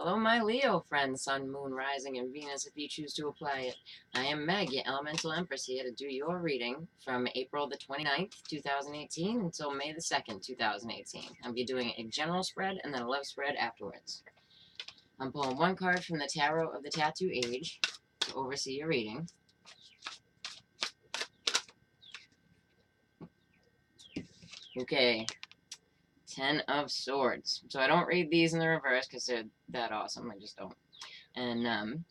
Hello, my Leo friends, Sun, Moon, Rising, and Venus, if you choose to apply it. I am Meg, your Elemental Empress, here to do your reading from April the 29th, 2018 until May the 2nd, 2018. I'll be doing a general spread and then a love spread afterwards. I'm pulling one card from the Tarot of the Tattoo Age to oversee your reading. Okay, 10 of Swords. So I don't read these in the reverse because they're that awesome. I just don't. And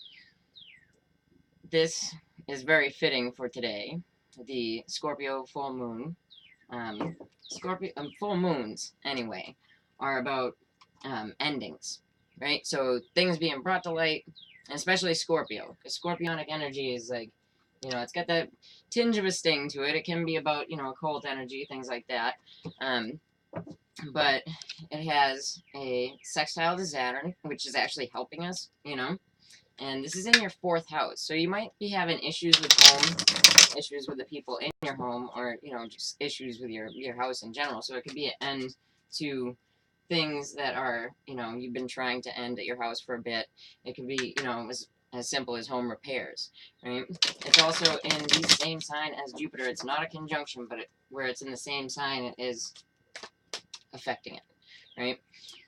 this is very fitting for today. The Scorpio full moon. Full moons, anyway, are about endings, right? So things being brought to light, especially Scorpio, because Scorpionic energy is like, it's got that tinge of a sting to it. It can be about, occult energy, things like that. But it has a sextile to Saturn, which is actually helping us, and this is in your 4th house. So you might be having issues with home, issues with the people in your home, or, just issues with your house in general. So it could be an end to things that are, you've been trying to end at your house for a bit. It could be, as simple as home repairs, right? It's also in the same sign as Jupiter. It's not a conjunction, but where it's in the same sign, it is affecting it, right?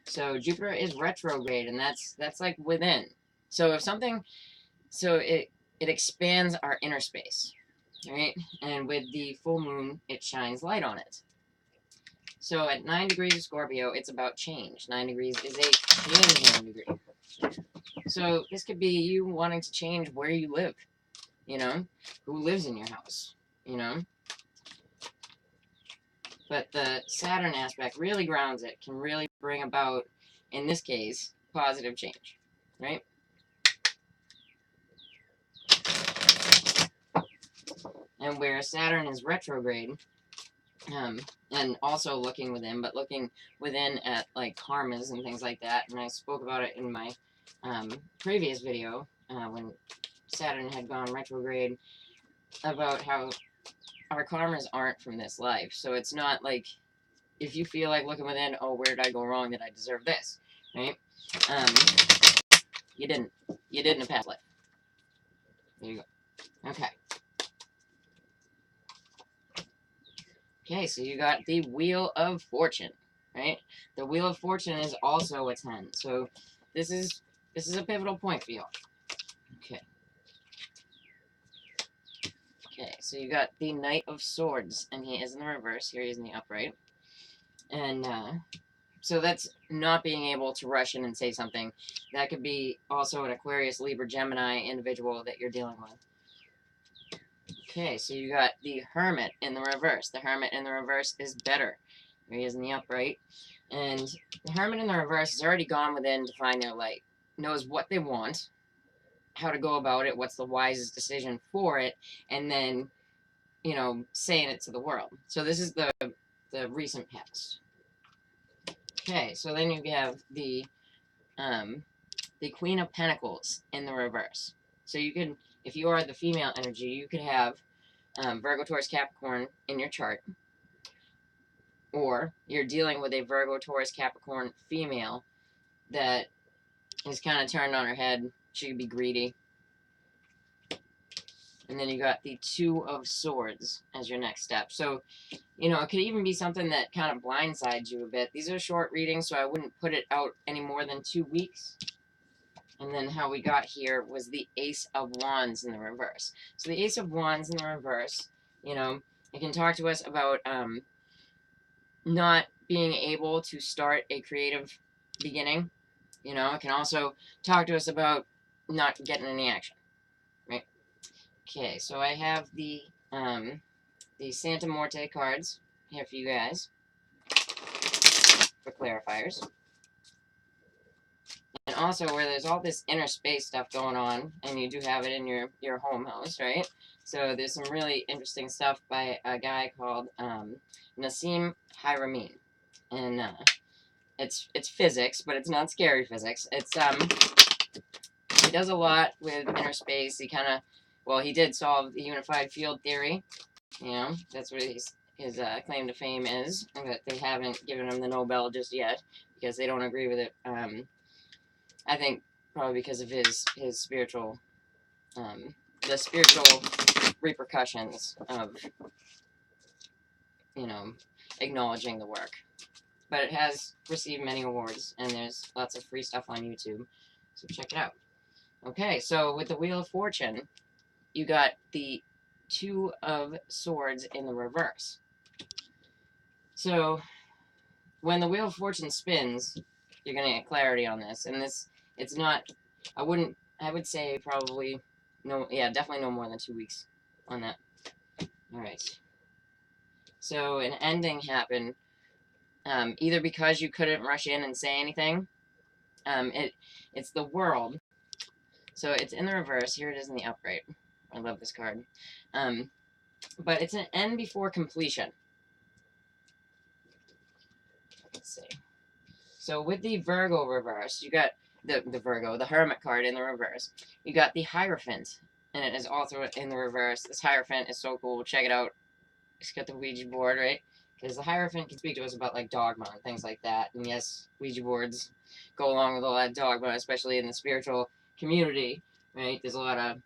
So Jupiter is retrograde, and that's like within. So if something, it expands our inner space, right? And with the full moon, it shines light on it. So at 9 degrees of Scorpio, it's about change. 9 degrees is a changing degree. So this could be you wanting to change where you live, who lives in your house, But the Saturn aspect really grounds it, can really bring about, in this case, positive change, right? And where Saturn is retrograde, and also looking within, but looking within at like karmas and things like that, and I spoke about it in my previous video when Saturn had gone retrograde, about how our karmas aren't from this life. So it's not like, if you feel like looking within, oh, where did I go wrong that I deserve this, right? You didn't in a past life. There you go. Okay, so you got the Wheel of Fortune, right? The Wheel of Fortune is also a 10. So this is a pivotal point for y'all. Okay, so you got the Knight of Swords, and he is in the reverse. Here he is in the upright. And so that's not being able to rush in and say something. That could be also an Aquarius, Libra, Gemini individual that you're dealing with. Okay, so you got the Hermit in the reverse. The Hermit in the reverse is better. Here he is in the upright. And the Hermit in the reverse has already gone within to find their light. Knows what they want, how to go about it, what's the wisest decision for it, and then, saying it to the world. So this is the recent past. Okay, so then you have the Queen of Pentacles in the reverse. So you could, if you are the female energy, you could have Virgo, Taurus, Capricorn in your chart, or you're dealing with a Virgo, Taurus, Capricorn female that is kind of turned on her head. She could be greedy. And then you got the Two of Swords as your next step. So, it could even be something that kind of blindsides you a bit. These are short readings, so I wouldn't put it out any more than 2 weeks. And then how we got here was the Ace of Wands in the reverse. So the Ace of Wands in the reverse, it can talk to us about not being able to start a creative beginning. It can also talk to us about not getting any action, right? Okay, so I have the Santa Morte cards here for you guys for clarifiers. And also, where there's all this inner space stuff going on, and you do have it in your home house, right? So there's some really interesting stuff by a guy called Nassim Haramein, and it's physics, but it's not scary physics. It's he does a lot with inner space. He kind of, he did solve the unified field theory. That's what his claim to fame is, but they haven't given him the Nobel just yet because they don't agree with it I think probably because of his spiritual, the spiritual repercussions of, you know, acknowledging the work. But it has received many awards, and there's lots of free stuff on YouTube, so check it out. Okay, so with the Wheel of Fortune, you got the Two of Swords in the reverse. So when the Wheel of Fortune spins, you're gonna get clarity on this, and it's not. I would say probably no. Yeah, definitely no more than 2 weeks on that. All right. So an ending happened, either because you couldn't rush in and say anything. It's the World. So it's in the reverse. Here it is in the upright. I love this card. But it's an end before completion. Let's see. So with the Virgo reverse, you got the Hermit card in the reverse. You got the Hierophant, and it is also in the reverse. This Hierophant is so cool. Check it out. It's got the Ouija board, right? Because the Hierophant can speak to us about, like, dogma and things like that. And yes, Ouija boards go along with all that dogma, especially in the spiritual community, right? There's a lot of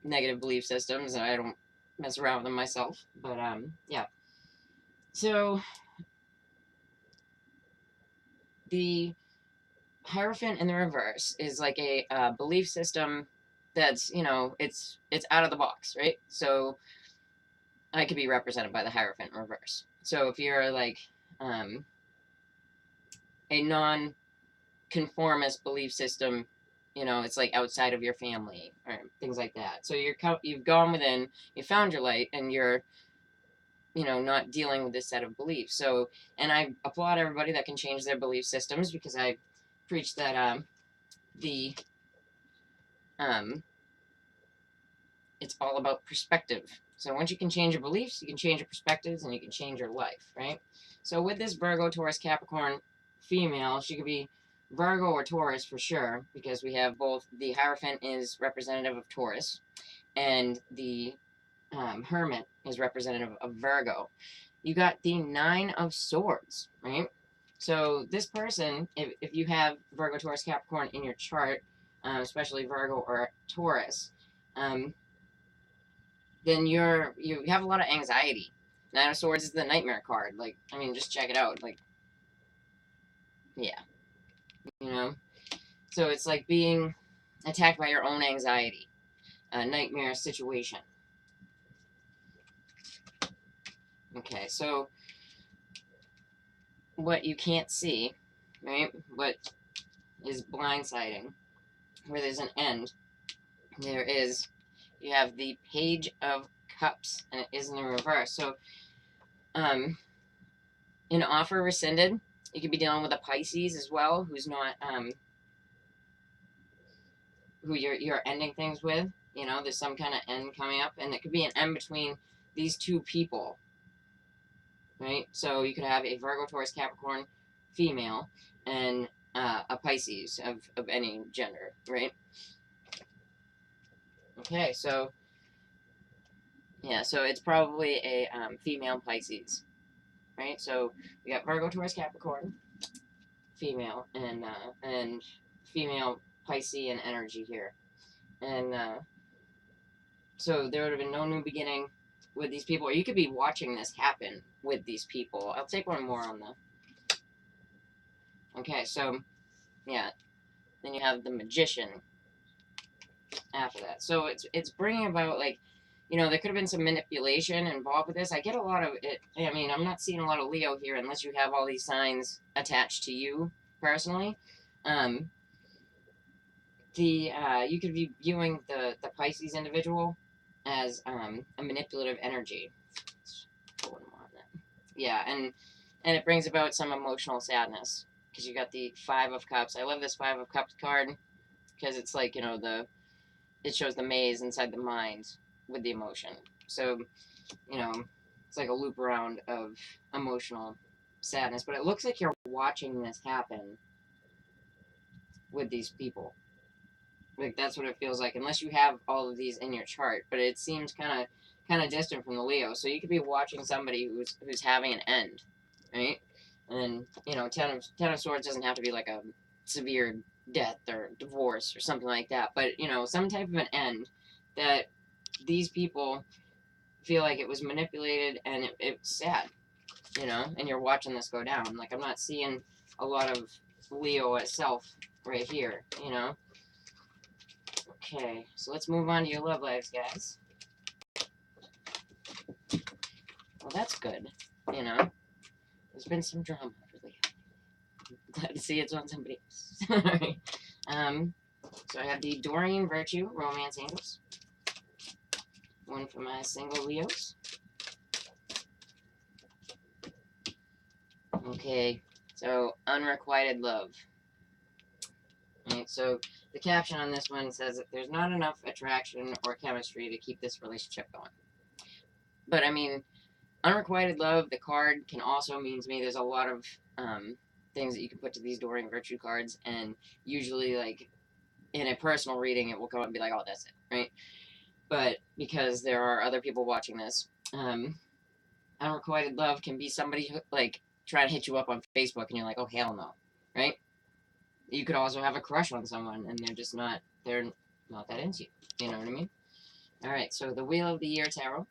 negative belief systems, and I don't mess around with them myself. But, yeah. So, the Hierophant in the reverse is like a belief system that's, it's out of the box, right? So, I could be represented by the Hierophant in reverse. So, if you're, like, a non-conformist belief system, it's like outside of your family or things like that. So you've gone within, you found your light, and you're, not dealing with this set of beliefs. So, and I applaud everybody that can change their belief systems, because I preach that it's all about perspective. So once you can change your beliefs, you can change your perspectives, and you can change your life, right? So with this Virgo, Taurus, Capricorn female, she could be Virgo or Taurus for sure, because we have both. The Hierophant is representative of Taurus, and the Hermit is representative of Virgo. You got the Nine of Swords, right? So this person, if you have Virgo, Taurus, Capricorn in your chart, especially Virgo or Taurus, then you have a lot of anxiety. Nine of Swords is the Nightmare card. Like, I mean, just check it out. Like, yeah, So it's like being attacked by your own anxiety, a nightmare situation. Okay, so what you can't see, right? What is blindsiding, where there's an end, you have the Page of Cups, and it is in the reverse. So, an offer rescinded. You could be dealing with a Pisces as well, who's not, who you're ending things with. There's some kind of end coming up, and it could be an end between these two people, right? So you could have a Virgo, Taurus, Capricorn female, and a Pisces of any gender, right? Okay, so yeah, so it's probably a female Pisces, right? So we got Virgo, Taurus, Capricorn female, and female Piscean energy here, and so there would have been no new beginning with these people, or you could be watching this happen with these people. I'll take one more on the. Okay, so yeah, then you have the Magician after that. So it's bringing about, like, there could have been some manipulation involved with this. I get a lot of it. I mean, I'm not seeing a lot of Leo here unless you have all these signs attached to you personally. You could be viewing the Pisces individual as a manipulative energy. Let's put one more on that. Yeah, and it brings about some emotional sadness, because you got the Five of Cups. I love this Five of Cups card, because it's like, it shows the maze inside the mind with the emotion. So, it's like a loop around of emotional sadness. But it looks like you're watching this happen with these people. Like, that's what it feels like, unless you have all of these in your chart. But it seems kind of distant from the Leo. So you could be watching somebody who's having an end, right? And Ten of Swords doesn't have to be like a severe death or divorce or something like that, but, you know, some type of an end that these people feel like it was manipulated and it's sad, you know, and you're watching this go down. Like, I'm not seeing a lot of Leo itself right here, you know. Okay, so let's move on to your love lives, guys. Well, that's good, you know. There's been some drama for Leo. Glad to see it's on somebody else. Alright. So I have the Doreen Virtue Romance Angels. One for my single Leos. Okay, so Unrequited Love. Alright, so the caption on this one says that there's not enough attraction or chemistry to keep this relationship going. But I mean, Unrequited Love, the card, can also mean to me there's a lot of things that you can put to these Doreen Virtue cards, and usually, like, in a personal reading, it will come up and be like, oh, that's it, right? But because there are other people watching this, Unrequited Love can be somebody who, like, try to hit you up on Facebook, and you're like, oh, hell no, right? You could also have a crush on someone, and they're not that into you, you know what I mean? Alright, so the Wheel of the Year Tarot.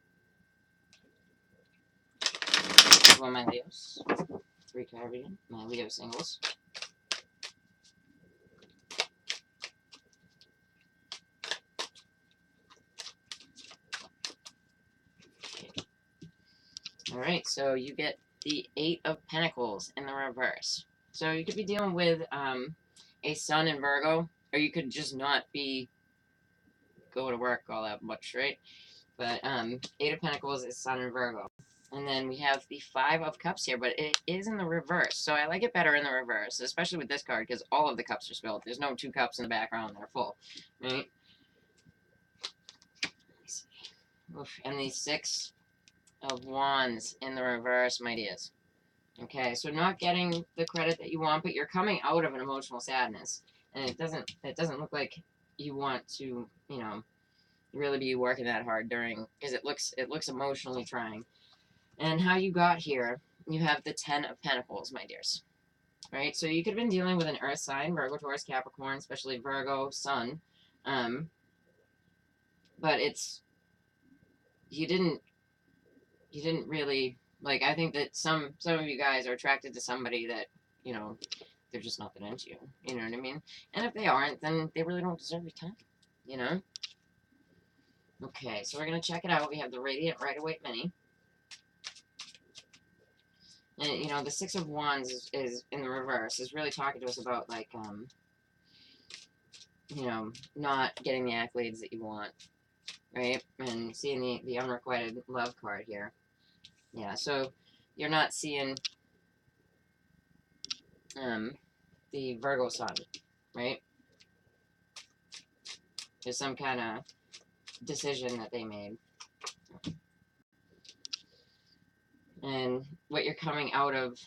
One of my Leos. 3-card reading, my Leo singles. Alright, so you get the 8 of Pentacles in the reverse. So you could be dealing with a Sun in Virgo, or you could just not be go to work all that much, right? But 8 of Pentacles is Sun in Virgo. And then we have the 5 of Cups here, but it is in the reverse. So I like it better in the reverse, especially with this card, because all of the cups are spilled. There's no 2 cups in the background that are full, right? Oof. And the 6 of Wands in the reverse, my dears. Okay, so not getting the credit that you want, but you're coming out of an emotional sadness, and it doesn't look like you want to, you know, really be working that hard during, because it looks emotionally trying. And how you got here, you have the 10 of Pentacles, my dears. Right, so you could have been dealing with an Earth sign, Virgo, Taurus, Capricorn, especially Virgo, Sun, but you didn't really, like, I think that some of you guys are attracted to somebody that, you know, they're just not that into you. You know what I mean? And if they aren't, then they really don't deserve your time. You know? Okay, so we're going to check it out. We have the Radiant Rider-Waite Mini. And, you know, the 6 of Wands is in the reverse, is really talking to us about, like, you know, not getting the accolades that you want. Right? And seeing the Unrequited Love card here. Yeah, so you're not seeing the Virgo Sun, right? There's some kind of decision that they made. And what you're coming out of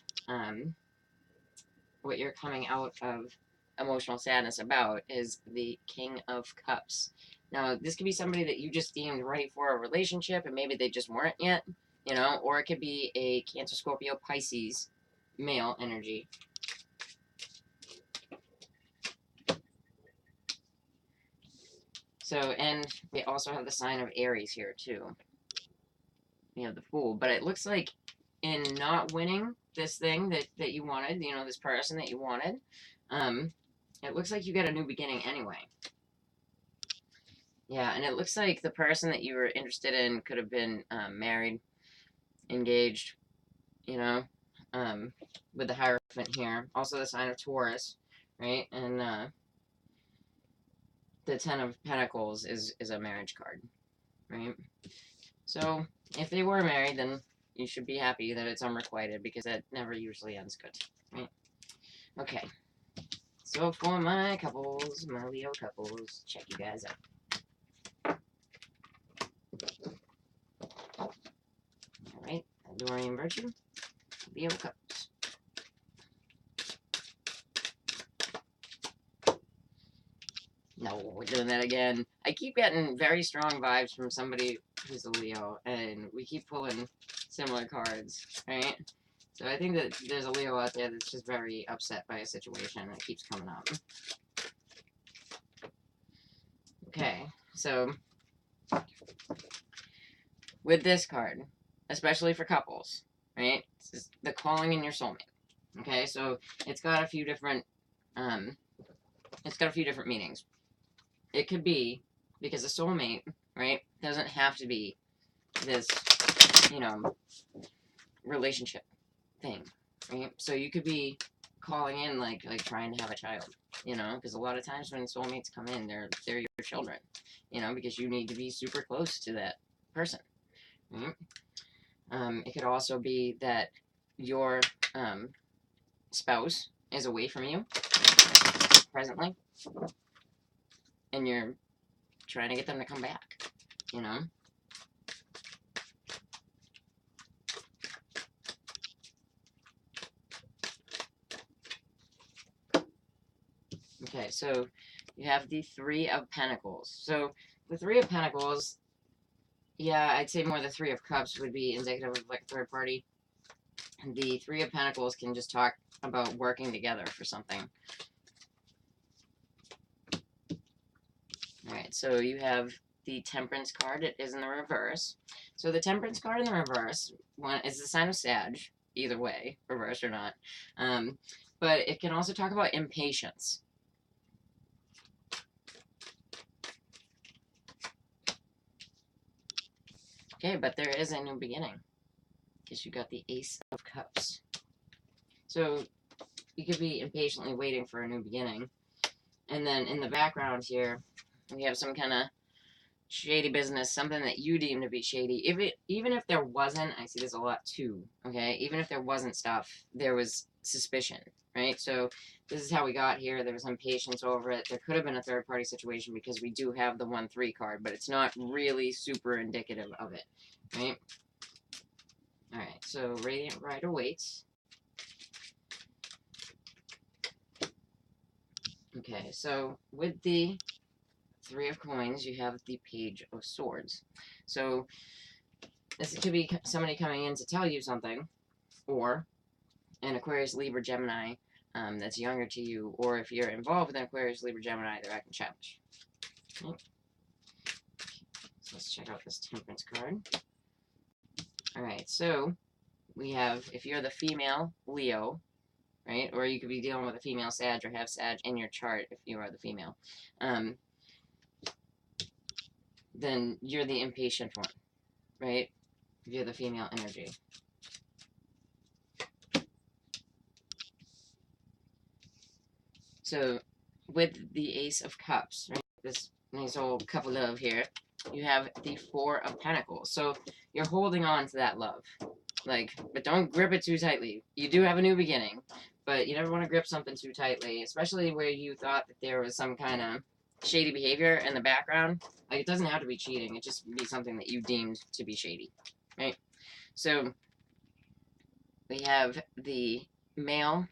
emotional sadness about is the King of Cups. Now, this could be somebody that you just deemed ready for a relationship, and maybe they just weren't yet, you know, or it could be a Cancer, Scorpio, Pisces male energy. So, and we also have the sign of Aries here, too. You know, the Fool. But it looks like in not winning this thing that you wanted, you know, this person that you wanted, it looks like you got a new beginning anyway. Yeah, and it looks like the person that you were interested in could have been married, engaged, you know, with the Hierophant here. Also the sign of Taurus, right? And the 10 of Pentacles is a marriage card, right? So if they were married, then you should be happy that it's unrequited, because that never usually ends good, right? Okay. So for my couples, my Leo couples, check you guys out. Alright, Doreen Virtue, Leo couples. No, we're doing that again. I keep getting very strong vibes from somebody who's a Leo, and we keep pulling similar cards, right? So I think that there's a Leo out there that's just very upset by a situation that keeps coming up. So with this card, especially for couples, right? This is the calling in your soulmate. Okay, so it's got a few different meanings. It could be because a soulmate, right, doesn't have to be this, relationship thing, right? So you could be calling in like trying to have a child, because a lot of times when soulmates come in, they're your children, because you need to be super close to that person, right? It could also be that your spouse is away from you presently, and you're trying to get them to come back, Okay, so you have the Three of Pentacles. So the Three of Pentacles, yeah, I'd say more the Three of Cups would be indicative of like a third party. The Three of Pentacles can just talk about working together for something. Alright, so you have the Temperance card. It is in the reverse. So the Temperance card in the reverse is the sign of Sag, either way, reverse or not. But it can also talk about impatience. Okay, but there is a new beginning, because you got the Ace of Cups. So you could be impatiently waiting for a new beginning. And then in the background here, we have some kind of shady business, something that you deem to be shady. Even if there wasn't, I see this a lot too, okay? Even if there wasn't stuff, there was suspicion, right? So this is how we got here. There was impatience over it. There could have been a third-party situation because we do have the 1-3 card, but it's not really super indicative of it, right? Alright, so Radiant Rider waits. Okay, so with the Three of Coins, you have the Page of Swords. So this could be somebody coming in to tell you something, or an Aquarius, Libra, Gemini that's younger to you, or if you're involved with an Aquarius, Libra, Gemini, they're acting childish. Okay. So let's check out this Temperance card. Alright, so we have, if you're the female Leo, right, or you could be dealing with a female Sag or have Sag in your chart if you are the female, then you're the impatient one, right? If you're the female energy. So with the Ace of Cups, right, this nice old cup of love here, you have the Four of Pentacles. So you're holding on to that love. But don't grip it too tightly. You do have a new beginning, but you never want to grip something too tightly, especially where you thought that there was some kind of shady behavior in the background. Like, it doesn't have to be cheating. It just be something that you deemed to be shady, right? So we have the male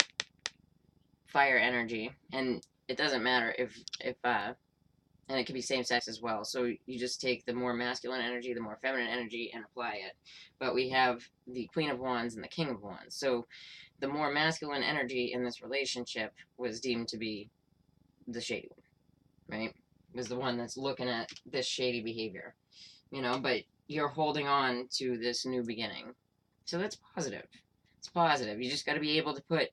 fire energy, and it doesn't matter if and it can be same sex as well. So you just take the more masculine energy, the more feminine energy, and apply it. But we have the Queen of Wands and the King of Wands. So the more masculine energy in this relationship was deemed to be the shady one, right? Was the one that's looking at this shady behavior, but you're holding on to this new beginning. So that's positive. It's positive. You just got to be able to put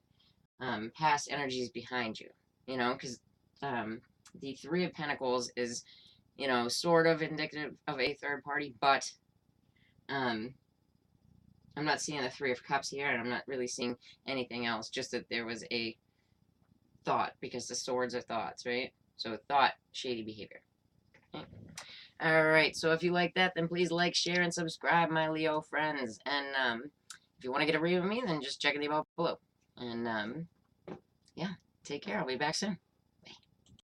past energies behind you, because the Three of Pentacles is, sort of indicative of a third party, but I'm not seeing the Three of Cups here, and I'm not really seeing anything else, just that there was a thought, because the swords are thoughts, right? So thought, shady behavior. Okay. Alright, so if you like that, then please like, share, and subscribe, my Leo friends. And if you want to get a read with me, then just check the above below. And yeah, take care. I'll be back soon.